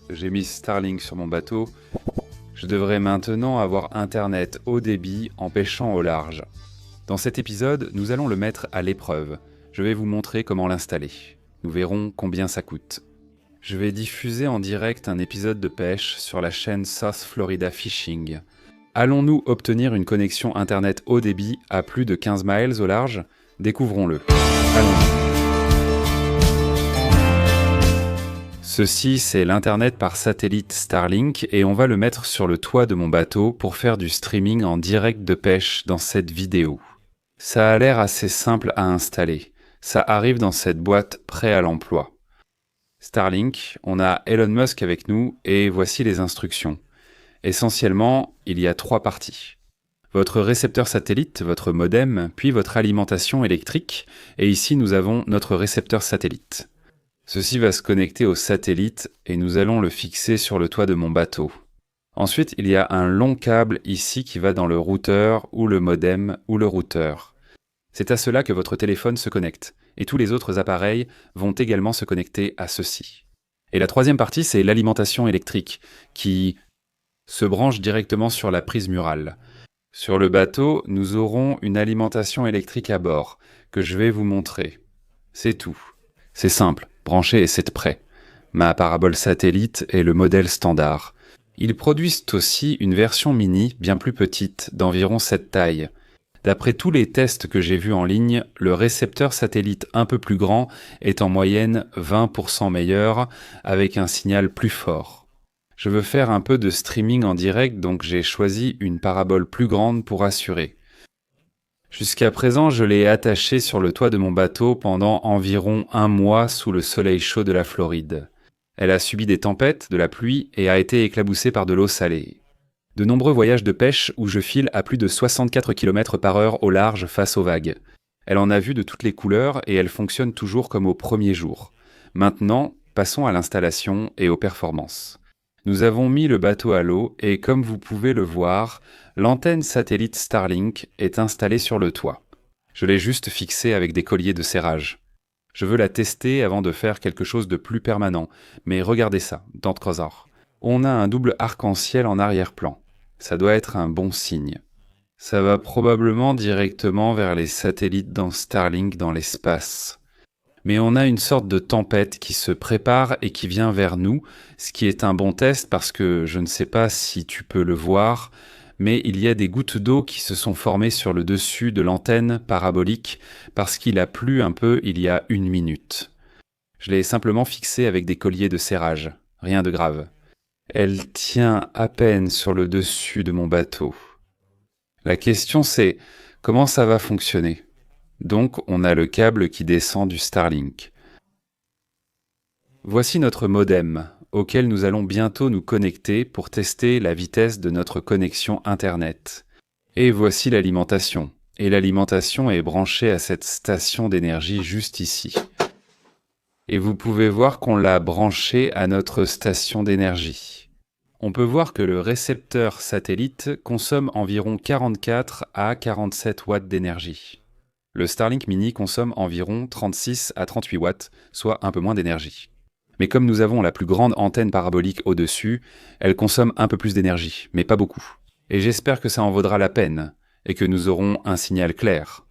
j'ai mis Starlink sur mon bateau. Je devrais maintenant avoir Internet haut débit en pêchant au large. Dans cet épisode, nous allons le mettre à l'épreuve. Je vais vous montrer comment l'installer. Nous verrons combien ça coûte. Je vais diffuser en direct un épisode de pêche sur la chaîne South Florida Fishing. Allons-nous obtenir une connexion Internet haut débit à plus de 15 miles au large ? Découvrons-le. Allons-y. Ceci, c'est l'Internet par satellite Starlink et on va le mettre sur le toit de mon bateau pour faire du streaming en direct de pêche dans cette vidéo. Ça a l'air assez simple à installer. Ça arrive dans cette boîte prêt à l'emploi. Starlink, on a Elon Musk avec nous et voici les instructions. Essentiellement, il y a 3 parties. Votre récepteur satellite, votre modem, puis votre alimentation électrique, et ici nous avons notre récepteur satellite. Ceci va se connecter au satellite et nous allons le fixer sur le toit de mon bateau. Ensuite, il y a un long câble ici qui va dans le routeur ou le modem ou le routeur. C'est à cela que votre téléphone se connecte, et tous les autres appareils vont également se connecter à ceci. Et la 3e partie, c'est l'alimentation électrique, qui se branche directement sur la prise murale. Sur le bateau, nous aurons une alimentation électrique à bord, que je vais vous montrer. C'est tout. C'est simple, branché et c'est prêt. Ma parabole satellite est le modèle standard. Ils produisent aussi une version mini, bien plus petite, d'environ cette taille. D'après tous les tests que j'ai vus en ligne, le récepteur satellite un peu plus grand est en moyenne 20% meilleur, avec un signal plus fort. Je veux faire un peu de streaming en direct, donc j'ai choisi une parabole plus grande pour assurer. Jusqu'à présent, je l'ai attachée sur le toit de mon bateau pendant environ 1 mois sous le soleil chaud de la Floride. Elle a subi des tempêtes, de la pluie et a été éclaboussée par de l'eau salée. De nombreux voyages de pêche où je file à plus de 64 km/h au large face aux vagues. Elle en a vu de toutes les couleurs et elle fonctionne toujours comme au premier jour. Maintenant, passons à l'installation et aux performances. Nous avons mis le bateau à l'eau et comme vous pouvez le voir, l'antenne satellite Starlink est installée sur le toit. Je l'ai juste fixée avec des colliers de serrage. Je veux la tester avant de faire quelque chose de plus permanent, mais regardez ça, d'Antkrozar. On a un double arc-en-ciel en arrière-plan. Ça doit être un bon signe. Ça va probablement directement vers les satellites dans Starlink dans l'espace. Mais on a une sorte de tempête qui se prépare et qui vient vers nous, ce qui est un bon test parce que je ne sais pas si tu peux le voir, mais il y a des gouttes d'eau qui se sont formées sur le dessus de l'antenne parabolique parce qu'il a plu un peu il y a 1 minute. Je l'ai simplement fixée avec des colliers de serrage, rien de grave. Elle tient à peine sur le dessus de mon bateau. La question c'est, comment ça va fonctionner ? Donc on a le câble qui descend du Starlink. Voici notre modem, auquel nous allons bientôt nous connecter pour tester la vitesse de notre connexion Internet. Et voici l'alimentation. Et l'alimentation est branchée à cette station d'énergie juste ici. Et vous pouvez voir qu'on l'a branchée à notre station d'énergie. On peut voir que le récepteur satellite consomme environ 44 à 47 watts d'énergie. Le Starlink Mini consomme environ 36 à 38 watts, soit un peu moins d'énergie. Mais comme nous avons la plus grande antenne parabolique au-dessus, elle consomme un peu plus d'énergie, mais pas beaucoup. Et j'espère que ça en vaudra la peine, et que nous aurons un signal clair.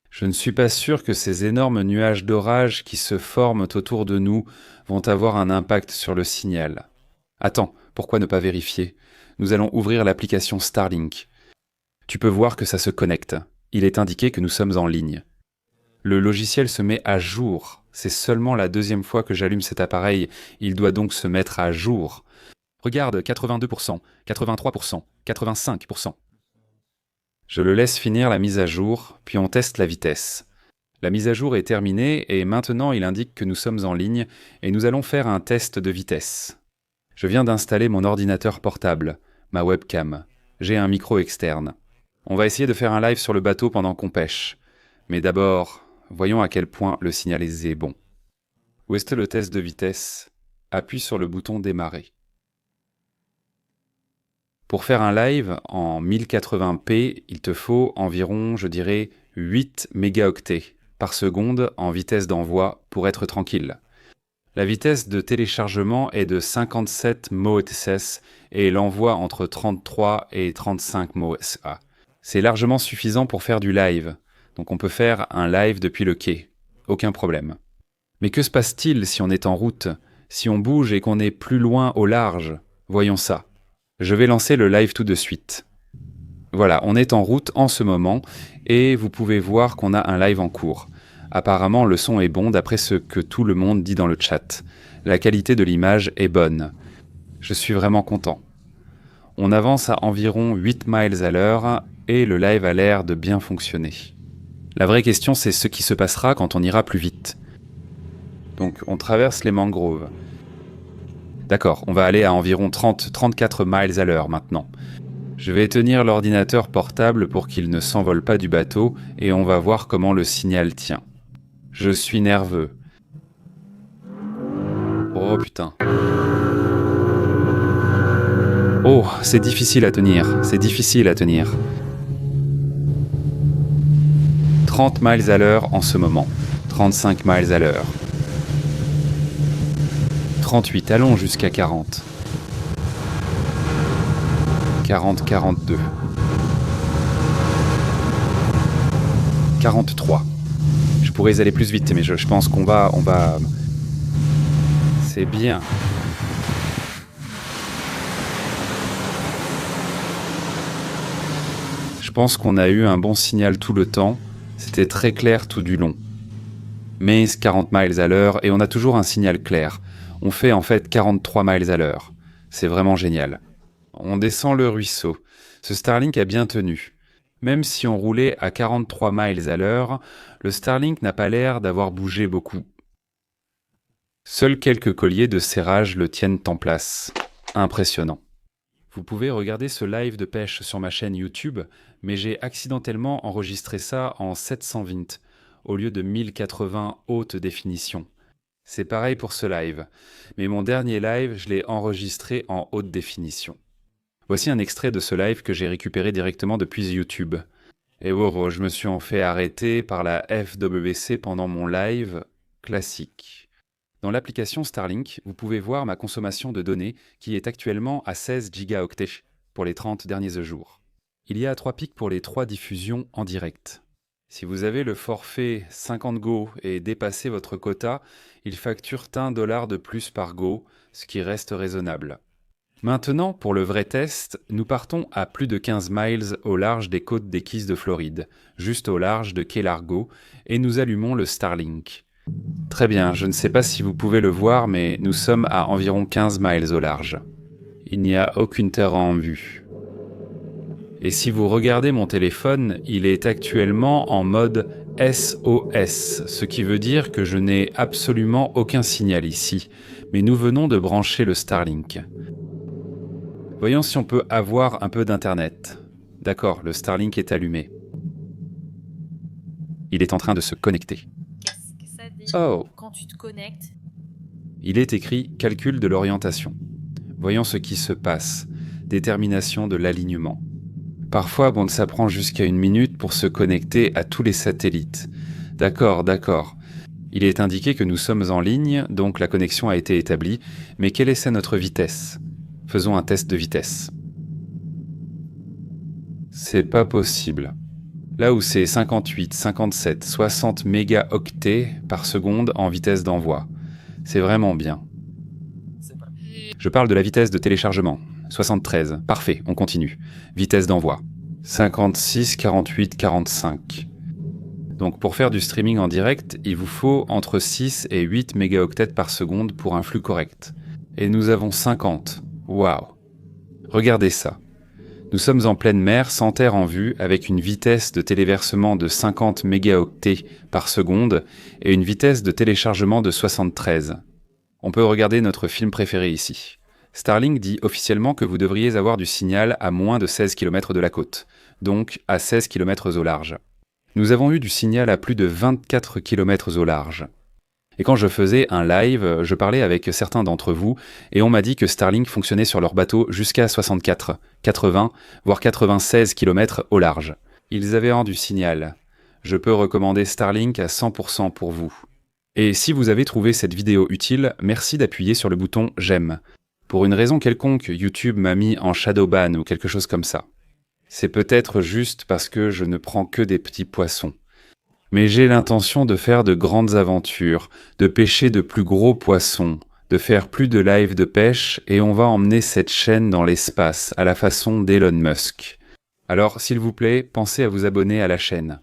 Je ne suis pas sûr que ces énormes nuages d'orage qui se forment autour de nous vont avoir un impact sur le signal. Attends, pourquoi ne pas vérifier ? Nous allons ouvrir l'application Starlink. Tu peux voir que ça se connecte. Il est indiqué que nous sommes en ligne. Le logiciel se met à jour. C'est seulement la 2e fois que j'allume cet appareil. Il doit donc se mettre à jour. Regarde, 82%, 83%, 85%. Je le laisse finir la mise à jour, puis on teste la vitesse. La mise à jour est terminée et maintenant il indique que nous sommes en ligne et nous allons faire un test de vitesse. Je viens d'installer mon ordinateur portable, ma webcam. J'ai un micro externe. On va essayer de faire un live sur le bateau pendant qu'on pêche. Mais d'abord, voyons à quel point le signal est bon. Où est le test de vitesse ? Appuie sur le bouton démarrer. Pour faire un live en 1080p, il te faut environ, je dirais, 8 mégaoctets par seconde en vitesse d'envoi pour être tranquille. La vitesse de téléchargement est de 57 MOS et l'envoi entre 33 et 35 MOS. C'est largement suffisant pour faire du live. Donc on peut faire un live depuis le quai. Aucun problème. Mais que se passe-t-il si on est en route, si on bouge et qu'on est plus loin au large? Voyons ça. Je vais lancer le live tout de suite. Voilà, on est en route en ce moment et vous pouvez voir qu'on a un live en cours. Apparemment, le son est bon d'après ce que tout le monde dit dans le chat. La qualité de l'image est bonne. Je suis vraiment content. On avance à environ 8 miles à l'heure et le live a l'air de bien fonctionner. La vraie question, c'est ce qui se passera quand on ira plus vite. Donc, on traverse les mangroves. D'accord, on va aller à environ 30-34 miles à l'heure maintenant. Je vais tenir l'ordinateur portable pour qu'il ne s'envole pas du bateau et on va voir comment le signal tient. Je suis nerveux. Oh putain. Oh, c'est difficile à tenir, c'est difficile à tenir. 30 miles à l'heure en ce moment. 35 miles à l'heure. 38, allons jusqu'à 40. 40, 42. 43. Je pourrais aller plus vite, mais je pense qu'on va... C'est bien. Je pense qu'on a eu un bon signal tout le temps. C'était très clair tout du long. Mais 40 miles à l'heure et on a toujours un signal clair. On fait en fait 43 miles à l'heure. C'est vraiment génial. On descend le ruisseau. Ce Starlink a bien tenu. Même si on roulait à 43 miles à l'heure, le Starlink n'a pas l'air d'avoir bougé beaucoup. Seuls quelques colliers de serrage le tiennent en place. Impressionnant. Vous pouvez regarder ce live de pêche sur ma chaîne YouTube, mais j'ai accidentellement enregistré ça en 720 au lieu de 1080 haute définition. C'est pareil pour ce live, mais mon dernier live, je l'ai enregistré en haute définition. Voici un extrait de ce live que j'ai récupéré directement depuis YouTube. Et oh, je me suis en fait arrêter par la FWC pendant mon live classique. Dans l'application Starlink, vous pouvez voir ma consommation de données qui est actuellement à 16 gigaoctets pour les 30 derniers jours. Il y a 3 pics pour les 3 diffusions en direct. Si vous avez le forfait 50 Go et dépassez votre quota, il facture $1 de plus par Go, ce qui reste raisonnable. Maintenant, pour le vrai test, nous partons à plus de 15 miles au large des côtes des Keys de Floride, juste au large de Key Largo, et nous allumons le Starlink. Très bien, je ne sais pas si vous pouvez le voir, mais nous sommes à environ 15 miles au large. Il n'y a aucune terre en vue. Et si vous regardez mon téléphone, il est actuellement en mode SOS, ce qui veut dire que je n'ai absolument aucun signal ici, mais nous venons de brancher le Starlink. Voyons si on peut avoir un peu d'internet. D'accord, le Starlink est allumé. Il est en train de se connecter. Qu'est-ce que ça dit quand tu te connectes? Il est écrit « Calcul de l'orientation ». Voyons ce qui se passe. Détermination de l'alignement. Parfois, ça prend jusqu'à 1 minute pour se connecter à tous les satellites. D'accord. Il est indiqué que nous sommes en ligne, donc la connexion a été établie, mais quelle est notre vitesse ? Faisons un test de vitesse. C'est pas possible. Là où c'est 58, 57, 60 mégaoctets par seconde en vitesse d'envoi. C'est vraiment bien. Je parle de la vitesse de téléchargement. 73. Parfait, on continue. Vitesse d'envoi. 56, 48, 45. Donc pour faire du streaming en direct, il vous faut entre 6 et 8 mégaoctets par seconde pour un flux correct. Et nous avons 50. Waouh! Regardez ça. Nous sommes en pleine mer, sans terre en vue, avec une vitesse de téléversement de 50 mégaoctets par seconde et une vitesse de téléchargement de 73. On peut regarder notre film préféré ici. Starlink dit officiellement que vous devriez avoir du signal à moins de 16 km de la côte, donc à 16 km au large. Nous avons eu du signal à plus de 24 km au large. Et quand je faisais un live, je parlais avec certains d'entre vous et on m'a dit que Starlink fonctionnait sur leur bateau jusqu'à 64, 80, voire 96 km au large. Ils avaient du signal. Je peux recommander Starlink à 100% pour vous. Et si vous avez trouvé cette vidéo utile, merci d'appuyer sur le bouton « J'aime ». Pour une raison quelconque, YouTube m'a mis en shadowban ou quelque chose comme ça. C'est peut-être juste parce que je ne prends que des petits poissons. Mais j'ai l'intention de faire de grandes aventures, de pêcher de plus gros poissons, de faire plus de lives de pêche, et on va emmener cette chaîne dans l'espace, à la façon d'Elon Musk. Alors, s'il vous plaît, pensez à vous abonner à la chaîne.